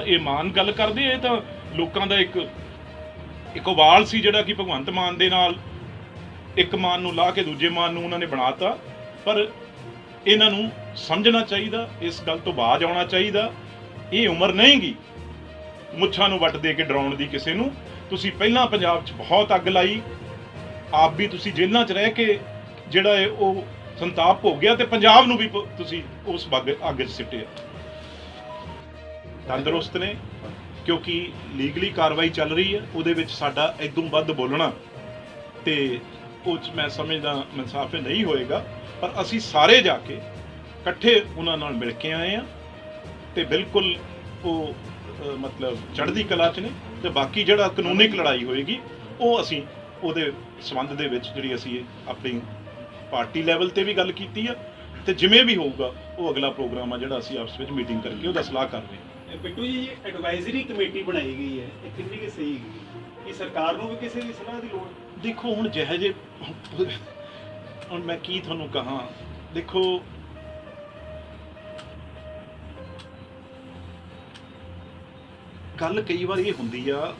ਇਹ ਮਾਨ ਗੱਲ ਕਰਦੇ। ਇਹ ਤਾਂ ਲੋਕਾਂ ਦਾ ਇੱਕ ਉਬਾਲ ਸੀ ਜਿਹੜਾ ਕਿ ਭਗਵੰਤ ਮਾਨ ਦੇ ਨਾਲ ਇੱਕ ਮਾਨ ਨੂੰ ਲਾ ਕੇ ਦੂਜੇ ਮਾਨ ਨੂੰ ਉਹਨਾਂ ਨੇ ਬਣਾਤਾ। ਪਰ ਇਹਨਾਂ ਨੂੰ ਸਮਝਣਾ ਚਾਹੀਦਾ, ਇਸ ਗੱਲ ਤੋਂ ਬਾਜ਼ ਆਉਣਾ ਚਾਹੀਦਾ। ਇਹ ਉਮਰ ਨਹੀਂ ਗੀ ਮੁੱਛਾਂ ਨੂੰ ਵੱਟ ਦੇ ਕੇ ਡਰਾਉਣ ਦੀ ਕਿਸੇ ਨੂੰ। ਤੁਸੀਂ ਪਹਿਲਾਂ ਪੰਜਾਬ 'ਚ ਬਹੁਤ ਅੱਗ ਲਾਈ, ਆਪ ਵੀ ਤੁਸੀਂ ਜੇਲ੍ਹਾਂ 'ਚ ਰਹਿ ਕੇ ਜਿਹੜਾ ਹੈ ਉਹ ਸੰਤਾਪ ਹੋ ਗਿਆ, ਤੇ ਪੰਜਾਬ ਨੂੰ ਵੀ ਤੁਸੀਂ ਉਸ ਅੱਗ 'ਚ ਸਿੱਟਿਆ। ਤੰਦਰੁਸਤ ਨੇ ਕਿਉਂਕਿ ਲੀਗਲੀ ਕਾਰਵਾਈ ਚੱਲ ਰਹੀ ਹੈ, ਉਹਦੇ ਵਿੱਚ ਸਾਡਾ ਇਦੋਂ ਵੱਧ ਬੋਲਣਾ ਤੇ ਉਹ 'ਚ ਮੈਂ ਸਮਝਦਾ ਇਨਸਾਫ ਨਹੀਂ ਹੋਏਗਾ। ਪਰ ਅਸੀਂ ਸਾਰੇ ਜਾ ਕੇ ਇਕੱਠੇ ਉਹਨਾਂ ਨਾਲ ਮਿਲ ਕੇ ਆਏ ਆ ਤੇ ਬਿਲਕੁਲ ਉਹ ਮਤਲਬ ਚੜ੍ਹਦੀ ਕਲਾ 'ਚ ਨੇ। ਤੇ ਬਾਕੀ ਜਿਹੜਾ ਕਾਨੂੰਨਿਕ ਲੜਾਈ ਹੋਏਗੀ ਉਹ ਅਸੀਂ ਉਹਦੇ ਸੰਬੰਧ ਦੇ ਵਿੱਚ ਜਿਹੜੀ ਅਸੀਂ ਆਪਣੀ ਪਾਰਟੀ ਲੈਵਲ ਤੇ ਵੀ ਗੱਲ ਕੀਤੀ ਆ, ਤੇ ਜਿਵੇਂ ਵੀ ਹੋਊਗਾ ਉਹ ਅਗਲਾ ਪ੍ਰੋਗਰਾਮ ਆ ਜਿਹੜਾ ਅਸੀਂ ਆਪਸ ਵਿੱਚ ਮੀਟਿੰਗ ਕਰਕੇ ਉਹਦਾ ਸਲਾਹ ਕਰ ਰਹੇ ਹਾਂ। ਬਿੱਟੂ ਜੀ, ਐਡਵਾਈਜ਼ਰੀ ਕਮੇਟੀ ਬਣਾਈ ਗਈ ਹੈ, ਇਹ ਕਿੰਨੀ ਕਿ ਸਹੀ ਹੈ? ਇਹ ਸਰਕਾਰ ਨੂੰ ਵੀ ਕਿਸੇ ਦੀ ਸਲਾਹ ਦੀ ਲੋੜ? ਦੇਖੋ ਹੁਣ ਜਿਹੇ ਜੇ ਹੁਣ ਮੈਂ ਕੀ ਤੁਹਾਨੂੰ ਕਹਾਂ। ਦੇਖੋ ਗੱਲ ਕਈ ਵਾਰ ਇਹ ਹੁੰਦੀ ਆ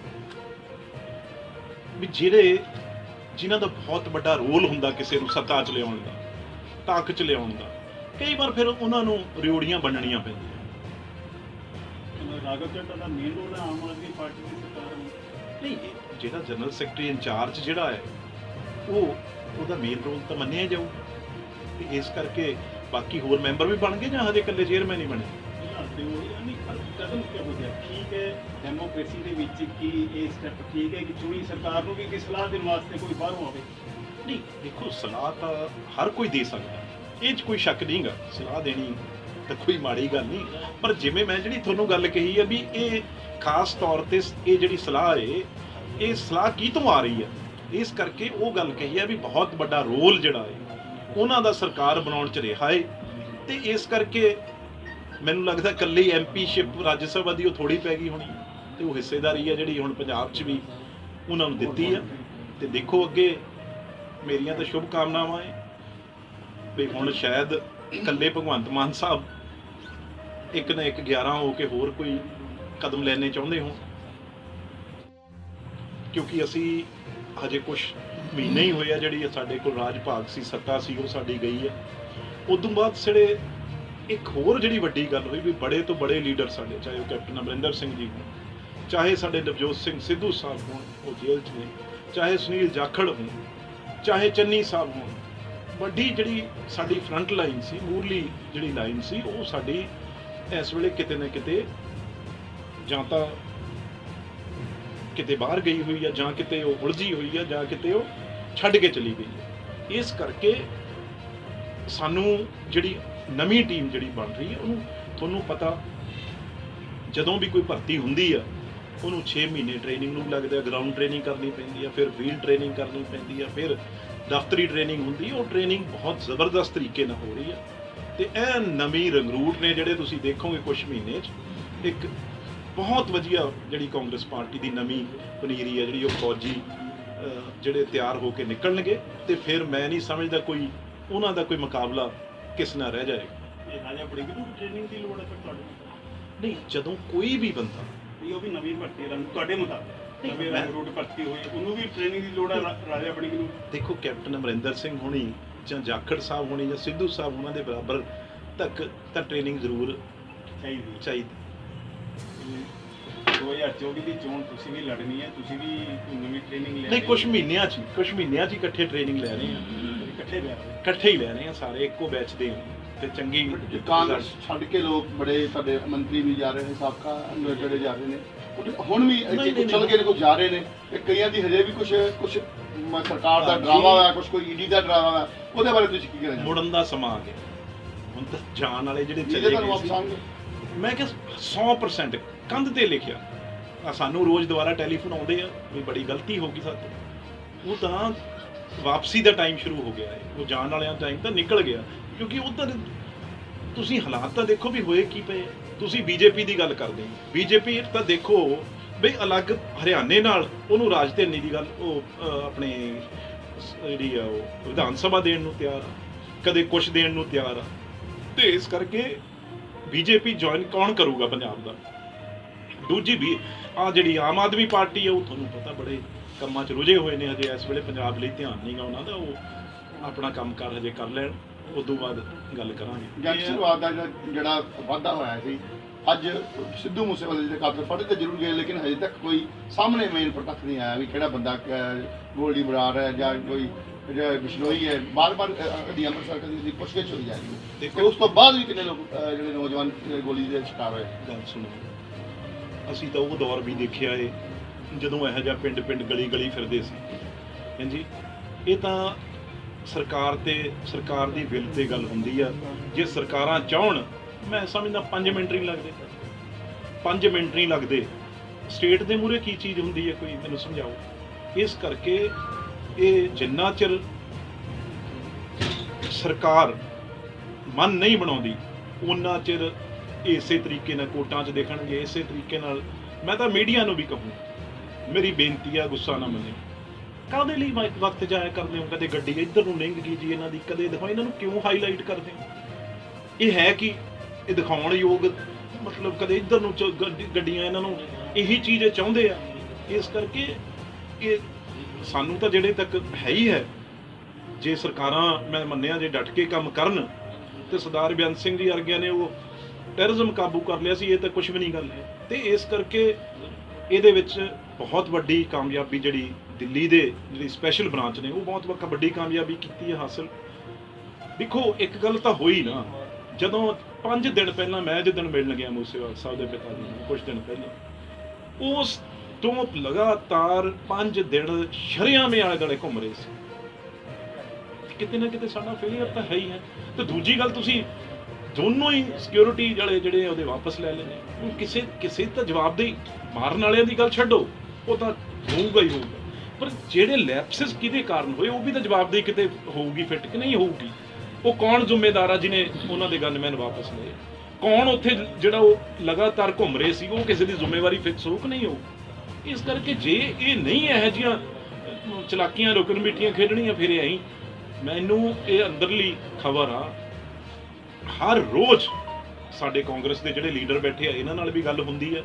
ਵੀ ਜਿਨ੍ਹਾਂ ਦਾ ਬਹੁਤ ਵੱਡਾ ਰੋਲ ਹੁੰਦਾ ਕਿਸੇ ਨੂੰ ਸੱਤਾ 'ਚ ਲਿਆਉਣ ਦਾ, ਤਾਕਤ 'ਚ ਲਿਆਉਣ ਦਾ, ਕਈ ਵਾਰ ਫਿਰ ਉਹਨਾਂ ਨੂੰ ਰਿਓੜੀਆਂ ਬੰਨਣੀਆਂ ਪੈਂਦੀਆਂ। ਰਾਘਵ ਚੱਡਾ ਦਾ ਮੇਨ ਰੋਲ ਹੈ ਆਮ ਆਦਮੀ ਪਾਰਟੀ ਦੀ ਸਰਕਾਰ ਨੂੰ। ਨਹੀਂ ਜਿਹੜਾ ਜਨਰਲ ਸੈਕਟਰੀ ਇੰਚਾਰਜ ਜਿਹੜਾ ਹੈ ਉਹਦਾ ਮੇਨ ਰੋਲ ਤਾਂ ਮੰਨਿਆ ਜਾਊ, ਤੇ ਇਸ ਕਰਕੇ ਬਾਕੀ ਹੋਰ ਮੈਂਬਰ ਵੀ ਬਣ ਗਏ ਜਾਂ ਹਜੇ ਇਕੱਲੇ ਚੇਅਰਮੈਨ ਹੀ ਬਣੇ? ਕਦਮ ਕਿਉਂ ਹੋ ਗਿਆ? ਠੀਕ ਹੈ, ਡੈਮੋਕ੍ਰੇਸੀ ਦੇ ਵਿੱਚ ਕੀ ਇਹ ਸਟੈਪ ਠੀਕ ਹੈ ਕਿ ਚੁਣੀ ਸਰਕਾਰ ਨੂੰ ਵੀ ਸਲਾਹ ਦੇਣ ਵਾਸਤੇ ਕੋਈ ਬਾਹਰੋਂ ਆਵੇ? ਨਹੀਂ ਦੇਖੋ, ਸਲਾਹ ਤਾਂ ਹਰ ਕੋਈ ਦੇ ਸਕਦਾ, ਇਹ 'ਚ ਕੋਈ ਸ਼ੱਕ ਨਹੀਂਗਾ। ਸਲਾਹ ਦੇਣੀ ਤਾਂ ਕੋਈ ਮਾੜੀ ਗੱਲ ਨਹੀਂ, ਪਰ ਜਿਵੇਂ ਮੈਂ ਜਿਹੜੀ ਤੁਹਾਨੂੰ ਗੱਲ ਕਹੀ ਹੈ ਵੀ ਇਹ ਖਾਸ ਤੌਰ ਤੇ ਇਹ ਜਿਹੜੀ ਸਲਾਹ ਹੈ, ਇਹ ਸਲਾਹ ਕੀ ਤੋਂ ਆ ਰਹੀ ਹੈ, ਇਸ ਕਰਕੇ ਉਹ ਗੱਲ ਕਹੀ ਹੈ ਵੀ ਬਹੁਤ ਵੱਡਾ ਰੋਲ ਜਿਹੜਾ ਹੈ ਉਹਨਾਂ ਦਾ ਸਰਕਾਰ ਬਣਾਉਣ 'ਚ ਰਿਹਾ ਹੈ, ਤੇ ਇਸ ਕਰਕੇ ਮੈਨੂੰ ਲੱਗਦਾ ਇਕੱਲੀ ਐਮਪੀਸ਼ਿਪ ਰਾਜ ਸਭਾ ਦੀ ਉਹ ਥੋੜੀ ਪੈ ਗਈ ਹੋਣੀ, ਤੇ ਉਹ ਹਿੱਸੇਦਾਰੀ ਹੈ ਜਿਹੜੀ ਹੁਣ ਪੰਜਾਬ 'ਚ ਵੀ ਉਹਨਾਂ ਨੂੰ ਦਿੱਤੀ ਹੈ। ਤੇ ਦੇਖੋ ਅੱਗੇ ਮੇਰੀਆਂ ਤਾਂ ਸ਼ੁਭ ਕਾਮਨਾਵਾਂ ਹੈ ਵੀ ਹੁਣ ਸ਼ਾਇਦ ਇਕੱਲੇ ਭਗਵੰਤ ਮਾਨ ਸਾਹਿਬ ਇੱਕ ਨਾ ਇੱਕ 11 ਹੋ ਕੇ ਹੋਰ ਕੋਈ ਕਦਮ ਲੈਣੇ ਚਾਹੁੰਦੇ ਹੋ, ਕਿਉਂਕਿ ਅਸੀਂ ਹਜੇ ਕੁਝ ਮਹੀਨੇ ਹੀ ਹੋਏ ਆ ਜਿਹੜੀ ਸਾਡੇ ਕੋਲ ਰਾਜ ਭਾਗ ਸੀ, ਸੱਤਾ ਸੀ, ਉਹ ਸਾਡੀ ਗਈ ਹੈ। ਉਦੋਂ ਬਾਅਦ ਜਿਹੜੇ ਇੱਕ ਹੋਰ ਜਿਹੜੀ ਵੱਡੀ ਗੱਲ ਹੋਈ ਵੀ ਬੜੇ ਤੋਂ ਬੜੇ ਲੀਡਰ ਸਾਡੇ, ਚਾਹੇ ਉਹ ਕੈਪਟਨ ਅਮਰਿੰਦਰ ਸਿੰਘ ਜੀ ਹੋਣ, ਚਾਹੇ ਸਾਡੇ ਨਵਜੋਤ ਸਿੰਘ ਸਿੱਧੂ ਸਾਹਿਬ ਹੋਣ, ਉਹ ਜੇਲ੍ਹ 'ਚ ਨੇ, ਚਾਹੇ ਸੁਨੀਲ ਜਾਖੜ ਹੋਣ, ਚਾਹੇ ਚੰਨੀ ਸਾਹਿਬ ਹੋਣ, ਵੱਡੀ ਜਿਹੜੀ ਸਾਡੀ ਫਰੰਟ ਲਾਈਨ ਸੀ, ਮੂਰਲੀ ਜਿਹੜੀ ਲਾਈਨ ਸੀ, ਉਹ ਸਾਡੀ ਇਸ ਵੇਲੇ ਕਿਤੇ ਨਾ ਕਿਤੇ ਜਾਂ ਤਾਂ ਕਿਤੇ ਬਾਹਰ ਗਈ ਹੋਈ ਹੈ, ਜਾਂ ਕਿਤੇ ਉਹ ਉਲਝੀ ਹੋਈ ਹੈ, ਜਾਂ ਕਿਤੇ ਉਹ ਛੱਡ ਕੇ ਚਲੀ ਗਈ ਹੈ। ਇਸ ਕਰਕੇ ਸਾਨੂੰ ਜਿਹੜੀ ਨਵੀਂ ਟੀਮ ਜਿਹੜੀ ਬਣ ਰਹੀ ਹੈ, ਉਹਨੂੰ ਤੁਹਾਨੂੰ ਪਤਾ ਜਦੋਂ ਵੀ ਕੋਈ ਭਰਤੀ ਹੁੰਦੀ ਆ ਉਹਨੂੰ 6 ਮਹੀਨੇ ਟ੍ਰੇਨਿੰਗ ਨੂੰ ਲੱਗਦਾ, ਗਰਾਊਂਡ ਟ੍ਰੇਨਿੰਗ ਕਰਨੀ ਪੈਂਦੀ ਆ, ਫਿਰ ਫੀਲਡ ਟ੍ਰੇਨਿੰਗ ਕਰਨੀ ਪੈਂਦੀ ਆ, ਫਿਰ ਦਫ਼ਤਰੀ ਟ੍ਰੇਨਿੰਗ ਹੁੰਦੀ ਹੈ। ਉਹ ਟ੍ਰੇਨਿੰਗ ਬਹੁਤ ਜ਼ਬਰਦਸਤ ਤਰੀਕੇ ਨਾਲ ਹੋ ਰਹੀ ਹੈ, ਤੇ ਇਹ ਨਵੀਂ ਰੰਗਰੂਟ ਨੇ ਜਿਹੜੇ ਤੁਸੀਂ ਦੇਖੋਗੇ ਕੁਝ ਮਹੀਨੇ 'ਚ ਇੱਕ ਬਹੁਤ ਵਧੀਆ ਜਿਹੜੀ ਕਾਂਗਰਸ ਪਾਰਟੀ ਦੀ ਨਵੀਂ ਪਨੀਰੀ ਹੈ, ਜਿਹੜੀ ਉਹ ਫੌਜੀ ਜਿਹੜੇ ਤਿਆਰ ਹੋ ਕੇ ਨਿਕਲਣਗੇ, ਤੇ ਫਿਰ ਮੈਂ ਨਹੀਂ ਸਮਝਦਾ ਕੋਈ ਉਹਨਾਂ ਦਾ ਕੋਈ ਮੁਕਾਬਲਾ ਕਿਸ ਨਾਲ ਰਹਿ ਜਾਏਗਾ। ਇਹ ਰਾਜਾ ਬੜੀ ਨੂੰ ਟ੍ਰੇਨਿੰਗ ਦੀ ਲੋੜ ਹੈ ਫਿਰ ਤੁਹਾਨੂੰ? ਨਹੀਂ, ਜਦੋਂ ਕੋਈ ਵੀ ਬੰਦਾ ਉਹ ਵੀ ਨਵੀਂ ਭਰਤੀ ਤੁਹਾਡੇ ਮੁਤਾਬਕ ਨਵੇਂ ਰੰਗਰੂਟ ਭਰਤੀ ਹੋਈ, ਉਹਨੂੰ ਵੀ ਟ੍ਰੇਨਿੰਗ ਦੀ ਲੋੜ ਹੈ ਰਾਜਾ ਬੜੀ ਨੂੰ? ਦੇਖੋ, ਕੈਪਟਨ ਅਮਰਿੰਦਰ ਸਿੰਘ ਹੋਣੀ ਜਾਂ ਜਾਖੜ ਸਾਹਿਬ ਹੋਣੀ ਜਾਂ ਸਿੱਧੂ ਸਾਹਿਬ ਉਹਨਾਂ ਦੇ ਬਰਾਬਰ ਤੱਕ ਤਾਂ ਟ੍ਰੇਨਿੰਗ ਜ਼ਰੂਰ ਚਾਹੀਦੀ। 2024 ਦੀ ਚੋਣ ਤੁਸੀਂ ਵੀ ਲੜਨੀ ਹੈ, ਤੁਸੀਂ ਵੀ ਨਵੀਂ ਟ੍ਰੇਨਿੰਗ ਲੈ? ਨਹੀਂ, ਕੁਝ ਮਹੀਨਿਆਂ 'ਚ ਹੀ ਇਕੱਠੇ ਟ੍ਰੇਨਿੰਗ ਲੈ ਰਹੇ ਹਾਂ, ਇਕੱਠੇ ਹੀ ਲੈ ਰਹੇ ਹਾਂ ਸਾਰੇ, ਇੱਕੋ ਬੈਚ ਦੇ ਤੇ ਚੰਗੀ। ਕਾਂਗਰਸ ਛੱਡ ਕੇ ਲੋਕ ਬੜੇ ਸਾਡੇ ਮੰਤਰੀ ਵੀ ਜਾ ਰਹੇ ਨੇ, ਸਾਬਕਾ ਜਿਹੜੇ ਜਾ ਰਹੇ ਨੇ, ਹੁਣ ਵੀ ਚੱਲ ਕੇ ਕੁਝ ਜਾ ਰਹੇ ਨੇ, ਤੇ ਕਈਆਂ ਦੀ ਹਜੇ ਵੀ ਕੁਝ ਸਰਕਾਰ ਦਾ ਡਰਾਵਾ ਹੈ, ਕੋਈ ਈਡੀ ਦਾ ਡਰਾਵਾ ਹੈ, ਉਹਦੇ ਬਾਰੇ ਤੁਸੀਂ ਕੀ ਕਹਿਣਾ? ਮੁੜਨ ਦਾ ਸਮਾਂ ਆ ਗਿਆ ਹੁਣ ਤਾਂ, ਜਾਣ ਵਾਲੇ ਜਿਹੜੇ ਚਲੇ ਗਏ ਸੀ, ਮੈਂ ਕਿਹਾ 100% ਕੰਧ ਤੇ ਲਿਖਿਆ। ਸਾਨੂੰ ਰੋਜ਼ ਦੁਬਾਰਾ ਟੈਲੀਫੋਨ ਆਉਂਦੇ ਆ ਵੀ ਬੜੀ ਗਲਤੀ ਹੋ ਗਈ ਸਾਡੇ ਤੋਂ, ਉਹ ਤਾਂ ਵਾਪਸੀ ਦਾ ਟਾਈਮ ਸ਼ੁਰੂ ਹੋ ਗਿਆ ਹੈ, ਉਹ ਜਾਣ ਵਾਲਿਆਂ ਦਾ ਟਾਈਮ ਤਾਂ ਨਿਕਲ ਗਿਆ, ਕਿਉਂਕਿ ਉਧਰ ਤੁਸੀਂ ਹਾਲਾਤ ਤਾਂ ਦੇਖੋ ਵੀ ਹੋਏ ਕੀ ਪਏ। ਤੁਸੀਂ ਬੀਜੇਪੀ ਦੀ ਗੱਲ ਕਰਦੇ ਹੋ, ਬੀਜੇਪੀ ਤਾਂ ਦੇਖੋ ਬਈ ਅਲੱਗ ਹਰਿਆਣੇ ਨਾਲ ਉਹਨੂੰ ਰਾਜਧਾਨੀ ਦੀ ਗੱਲ, ਉਹ ਆਪਣੇ ਜਿਹੜੀ ਆ ਉਹ ਵਿਧਾਨ ਸਭਾ ਦੇਣ ਨੂੰ ਤਿਆਰ ਆ, ਕਦੇ ਕੁਛ ਦੇਣ ਨੂੰ ਤਿਆਰ ਆ, ਤੇ ਇਸ ਕਰਕੇ ਬੀਜੇਪੀ ਜੁਆਇਨ ਕੌਣ ਕਰੂਗਾ ਪੰਜਾਬ ਦਾ? ਦੂਜੀ ਵੀ ਆ ਜਿਹੜੀ ਆਮ ਆਦਮੀ ਪਾਰਟੀ ਆ, ਉਹ ਤੁਹਾਨੂੰ ਪਤਾ ਬੜੇ ਕੰਮਾਂ 'ਚ ਰੁਝੇ ਹੋਏ ਨੇ, ਹਜੇ ਇਸ ਵੇਲੇ ਪੰਜਾਬ ਲਈ ਧਿਆਨ ਨਹੀਂਗਾ ਉਹਨਾਂ ਦਾ, ਉਹ ਆਪਣਾ ਕੰਮਕਾਰ ਹਜੇ ਕਰ ਲੈਣ, ਉਦੋਂ ਬਾਅਦ ਗੱਲ ਕਰਾਂਗੇ। ਗੈਂਗਸਟਰਵਾਦ ਦਾ ਜਿਹੜਾ ਵਾਧਾ ਹੋਇਆ ਸੀ, ਅੱਜ ਸਿੱਧੂ ਮੂਸੇਵਾਲੇ ਦੇ ਕਾਤਲ ਫੜੇ ਤੇ ਜ਼ਰੂਰ ਗਏ, ਲੇਕਿਨ ਹਜੇ ਤੱਕ ਕੋਈ ਸਾਹਮਣੇ ਮੇਨ ਪ੍ਰਤੱਖ ਨਹੀਂ ਆਇਆ ਵੀ ਕਿਹੜਾ ਬੰਦਾ ਗੋਲਡੀ ਬਰਾੜ ਹੈ ਜਾਂ ਕੋਈ ਜਿਹੜਾ ਬਿਸ਼ਨੋਈ ਹੈ। ਬਾਰ-ਬਾਰ ਕਦੀ ਅੰਮ੍ਰਿਤਸਰ ਕਦੀ ਪੁੱਛਗਿੱਛ ਹੋਈ ਜਾ ਰਹੀ ਹੈ, ਉਸ ਤੋਂ ਬਾਅਦ ਵੀ ਕਿੰਨੇ ਲੋਕ ਜਿਹੜੇ ਨੌਜਵਾਨ ਗੋਲੀ ਦੇ ਸ਼ਿਕਾਰ ਹੋਏ। ਗੱਲ ਸੁਣੋ, ਅਸੀਂ ਤਾਂ ਉਹ ਦੌਰ ਵੀ ਦੇਖਿਆ ਏ ਜਦੋਂ ਇਹੋ ਜਿਹਾ ਪਿੰਡ ਗਲੀ ਫਿਰਦੇ ਸੀ। ਹਾਂਜੀ, ਇਹ ਤਾਂ ਸਰਕਾਰ ਦੀ ਵਿਲ ਤੇ ਗੱਲ ਹੁੰਦੀ ਆ। ਜੇ ਸਰਕਾਰਾਂ ਚਾਹਣ, ਮੈਂ ਸਮਝਦਾ 5 ਮਿੰਟ ਨਹੀਂ ਲੱਗਦੇ, 5 ਮਿੰਟ ਨਹੀਂ ਲੱਗਦੇ। ਸਟੇਟ ਦੇ ਮੂਹਰੇ ਕੀ ਚੀਜ਼ ਹੁੰਦੀ ਹੈ, ਕੋਈ ਮੈਨੂੰ ਸਮਝਾਓ। ਇਸ ਕਰਕੇ ਇਹ ਜਿੰਨਾ ਚਿਰ ਸਰਕਾਰ ਮਨ ਨਹੀਂ ਬਣਾਉਂਦੀ, ਉਨਾ ਚਿਰ ਇਸੇ ਤਰੀਕੇ ਨਾਲ ਕੋਰਟਾਂ 'ਚ ਦੇਖਣਗੇ, ਇਸੇ ਤਰੀਕੇ ਨਾਲ। ਮੈਂ ਤਾਂ ਮੀਡੀਆ ਨੂੰ ਵੀ ਕਹੂੰ, ਮੇਰੀ ਬੇਨਤੀ ਆ, ਗੁੱਸਾ ਨਾ ਮੰਨਿਓ, ਕਾਹਦੇ ਲਈ ਵਕਤ ਜਾਇਆ ਕਰਦੇ ਹੋ? ਕਦੇ ਗੱਡੀ ਇੱਧਰ ਨੂੰ ਲੰਘ ਗਈ ਜੀ ਇਹਨਾਂ ਦੀ, ਕਦੇ ਦਿਖਾਓ, ਇਹਨਾਂ ਨੂੰ ਕਿਉਂ ਹਾਈਲਾਈਟ ਕਰਦੇ ਹੋ? ਇਹ ਹੈ ਕਿ ਇਹ ਦਿਖਾਉਣ ਯੋਗ, ਮਤਲਬ ਕਦੇ ਇੱਧਰ ਨੂੰ ਗੱਡੀਆਂ, ਇਹਨਾਂ ਨੂੰ ਇਹੀ ਚੀਜ਼ ਚਾਹੁੰਦੇ ਆ। ਇਸ ਕਰਕੇ ਇਹ ਸਾਨੂੰ ਤਾਂ ਜਿਹੜੇ ਤੱਕ ਹੈ ਹੀ ਹੈ, ਜੇ ਸਰਕਾਰਾਂ ਮੈਂ ਮੰਨਿਆ ਜੇ ਡਟ ਕੇ ਕੰਮ ਕਰਨ, ਤੇ ਸਰਦਾਰ ਬੇਅੰਤ ਸਿੰਘ ਜੀ ਵਰਗਿਆਂ ਨੇ ਉਹ ਟੈਰਰਿਜ਼ਮ ਕਾਬੂ ਕਰ ਲਿਆ ਸੀ, ਇਹ ਤਾਂ ਕੁਝ ਵੀ ਨਹੀਂ ਗੱਲ ਹੈ। ਤੇ ਇਸ ਕਰਕੇ ਇਹਦੇ ਵਿੱਚ ਬਹੁਤ ਵੱਡੀ ਕਾਮਯਾਬੀ ਜਿਹੜੀ ਦਿੱਲੀ ਦੇ ਜਿਹੜੀ ਸਪੈਸ਼ਲ ਬ੍ਰਾਂਚ ਨੇ ਉਹ ਬਹੁਤ ਵੱਡੀ ਕਾਮਯਾਬੀ ਕੀਤੀ ਹੈ ਹਾਸਲ। ਦੇਖੋ ਇੱਕ ਗੱਲ ਤਾਂ ਹੋਈ ਨਾ, ਜਦੋਂ 5 ਦਿਨ ਪਹਿਲਾਂ ਮੈਂ ਜਿੱਦਣ ਮਿਲਣ ਗਿਆ ਮੂਸੇਵਾਲ ਸਾਹਿਬ ਦੇ ਪਿਤਾ ਜੀ ਨੂੰ, ਕੁਝ ਦਿਨ ਪਹਿਲਾਂ, ਉਸ ਤੋਂ ਲਗਾਤਾਰ 5 ਦਿਨ ਸ਼ਰੇਆਮ ਆਲੇ ਦੁਆਲੇ ਘੁੰਮ ਰਹੇ ਸੀ। ਕਿਤੇ ਨਾ ਕਿਤੇ ਸਾਡਾ ਫੇਲੀਅਰ ਤਾਂ ਹੈ ਹੀ ਹੈ। ਤੇ ਦੂਜੀ ਗੱਲ, ਤੁਸੀਂ ਦੋਨੋਂ ਹੀ ਸਿਕਿਉਰਿਟੀ ਵਾਲੇ ਜਿਹੜੇ ਉਹਦੇ ਵਾਪਸ ਲੈ ਲੈਣੇ, ਹੁਣ ਕਿਸੇ ਤਾਂ ਜਵਾਬਦੇਹੀ, ਮਾਰਨ ਵਾਲਿਆਂ ਦੀ ਗੱਲ ਛੱਡੋ, ਉਹ ਤਾਂ ਹੋਊਗਾ ਹੀ ਹੋਊਗਾ, ਪਰ ਜਿਹੜੇ ਲੈਪਸਿਸ ਕਿਹਦੇ ਕਾਰਨ ਹੋਏ ਉਹ ਵੀ ਤਾਂ ਜਵਾਬਦੇਹੀ ਕਿਤੇ ਹੋਊਗੀ, ਫਿੱਟ ਕਿ ਨਹੀਂ ਹੋਊਗੀ। ਉਹ ਕੌਣ ਜ਼ਿੰਮੇਦਾਰ ਆ ਜਿਹਨੇ ਉਹਨਾਂ ਦੇ ਗਨਮੈਨ ਵਾਪਸ ਲਏ? ਕੌਣ ਉੱਥੇ ਜਿਹੜਾ ਉਹ ਲਗਾਤਾਰ ਘੁੰਮ ਰਹੇ ਸੀ, ਉਹ ਕਿਸੇ ਦੀ ਜ਼ਿੰਮੇਵਾਰੀ ਫਿਕਸ ਹੋ ਕਿ ਨਹੀਂ ਹੋ? ਇਸ ਕਰਕੇ ਜੇ ਇਹ ਨਹੀਂ ਇਹੋ ਜਿਹੀਆਂ ਚਲਾਕੀਆਂ ਰੁਕਣ ਮਿੱਟੀਆਂ ਖੇਡਣੀਆਂ, ਫਿਰ ਐਂ ਮੈਨੂੰ ਇਹ ਅੰਦਰਲੀ ਖਬਰ ਆ, ਹਰ ਰੋਜ਼ ਸਾਡੇ ਕਾਂਗਰਸ ਦੇ ਜਿਹੜੇ ਲੀਡਰ ਬੈਠੇ ਆ ਇਹਨਾਂ ਨਾਲ ਵੀ ਗੱਲ ਹੁੰਦੀ ਆ,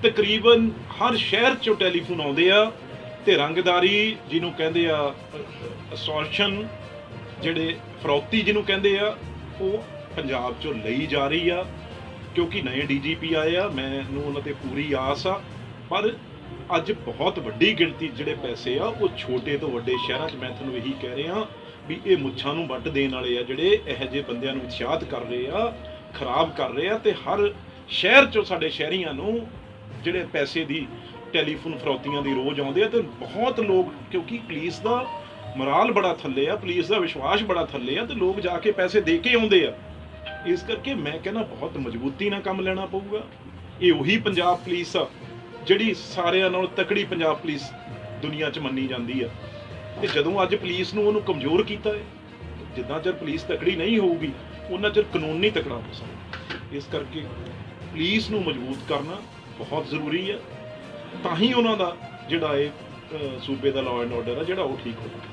ਤਕਰੀਬਨ ਹਰ ਸ਼ਹਿਰ ਚੋਂ ਟੈਲੀਫੋਨ ਆਉਂਦੇ ਆ, ਤੇ ਰੰਗਦਾਰੀ ਜਿਹਨੂੰ ਕਹਿੰਦੇ ਆ, ਅਸੋਰਸ਼ਨ, ਜਿਹੜੇ ਫਰੌਤੀ ਜਿਹਨੂੰ ਕਹਿੰਦੇ ਆ, ਉਹ ਪੰਜਾਬ ਚੋਂ ਲਈ ਜਾ ਰਹੀ ਆ। ਕਿਉਂਕਿ ਨਵੇਂ ਡੀਜੀਪੀ ਆਏ ਆ, ਮੈਨੂੰ ਉਹਨਾਂ ਤੇ ਪੂਰੀ ਆਸ ਆ, ਪਰ ਅੱਜ ਬਹੁਤ ਵੱਡੀ ਗਿਣਤੀ ਜਿਹੜੇ ਪੈਸੇ ਆ ਉਹ ਛੋਟੇ ਤੋਂ ਵੱਡੇ ਸ਼ਹਿਰਾਂ 'ਚ, ਮੈਂ ਤੁਹਾਨੂੰ ਇਹੀ ਕਹਿ ਰਿਹਾ ਵੀ ਇਹ ਮੁੱਛਾਂ ਨੂੰ ਵੱਟ ਦੇਣ ਵਾਲੇ ਆ, ਜਿਹੜੇ ਇਹੋ ਜਿਹੇ ਬੰਦਿਆਂ ਨੂੰ ਉਤਸ਼ਾਹਿਤ ਕਰ ਰਹੇ ਆ, ਖਰਾਬ ਕਰ ਰਹੇ ਆ, ਤੇ ਹਰ ਸ਼ਹਿਰ 'ਚੋਂ ਸਾਡੇ ਸ਼ਹਿਰੀਆਂ ਨੂੰ ਜਿਹੜੇ ਪੈਸੇ ਦੀ ਟੈਲੀਫੋਨ ਫਰੌਤੀਆਂ ਦੀ ਰੋਜ਼ ਆਉਂਦੇ ਆ। ਤੇ ਬਹੁਤ ਲੋਕ, ਕਿਉਂਕਿ ਪੁਲਿਸ ਦਾ ਮੋਰਾਲ ਬੜਾ ਥੱਲੇ ਆ, ਪੁਲਿਸ ਦਾ ਵਿਸ਼ਵਾਸ ਬੜਾ ਥੱਲੇ ਆ, ਤੇ ਲੋਕ ਜਾ ਕੇ ਪੈਸੇ ਦੇ ਕੇ ਆਉਂਦੇ ਆ। ਇਸ ਕਰਕੇ ਮੈਂ ਕਹਿੰਦਾ ਬਹੁਤ ਮਜ਼ਬੂਤੀ ਨਾਲ ਕੰਮ ਲੈਣਾ ਪਊਗਾ। ਇਹ ਉਹੀ ਪੰਜਾਬ ਪੁਲਿਸ ਆ ਜਿਹੜੀ ਸਾਰਿਆਂ ਨਾਲੋਂ ਤਕੜੀ ਪੰਜਾਬ ਪੁਲਿਸ ਦੁਨੀਆ 'ਚ ਮੰਨੀ ਜਾਂਦੀ ਆ, ਤੇ ਜਦੋਂ ਅੱਜ ਪੁਲਿਸ ਨੂੰ ਉਹਨੂੰ ਕਮਜ਼ੋਰ ਕੀਤਾ ਹੈ, ਜਿੱਦਾਂ ਚਿਰ ਪੁਲਿਸ ਤਕੜੀ ਨਹੀਂ ਹੋਊਗੀ ਉਹਨਾਂ ਚਿਰ ਕਾਨੂੰਨ ਨਹੀਂ ਤਕੜਾ ਹੋ ਸਕਦਾ। ਇਸ ਕਰਕੇ ਪੁਲਿਸ ਨੂੰ ਮਜ਼ਬੂਤ ਕਰਨਾ ਬਹੁਤ ਜ਼ਰੂਰੀ ਹੈ, ਤਾਂ ਹੀ ਉਹਨਾਂ ਦਾ ਜਿਹੜਾ ਇਹ ਸੂਬੇ ਦਾ ਲਾਅ ਐਂਡ ਆਰਡਰ ਆ ਜਿਹੜਾ ਉਹ ਠੀਕ ਹੋਊਗਾ।